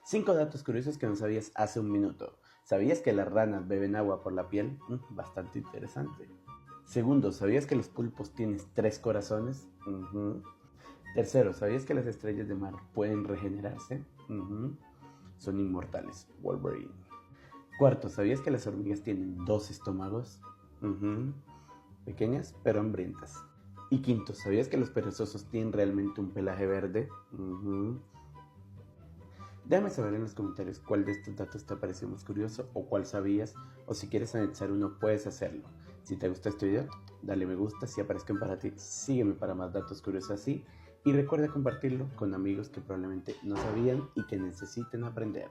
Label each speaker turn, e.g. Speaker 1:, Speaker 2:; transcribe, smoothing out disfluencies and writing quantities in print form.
Speaker 1: 5 datos curiosos que no sabías hace un minuto. ¿Sabías que las ranas beben agua por la piel? Bastante interesante. Segundo, ¿sabías que los pulpos tienen 3 corazones? Tercero, ¿sabías que las estrellas de mar pueden regenerarse? Son inmortales. Wolverine. Cuarto, ¿sabías que las hormigas tienen 2 estómagos? Pequeñas pero hambrientas. Y quinto, ¿sabías que los perezosos tienen realmente un pelaje verde? Déjame saber en los comentarios cuál de estos datos te pareció más curioso o cuál sabías, o si quieres anexar uno puedes hacerlo. Si te gusta este video, dale me gusta, si aparezcan para ti, sígueme para más datos curiosos así y recuerda compartirlo con amigos que probablemente no sabían y que necesiten aprender.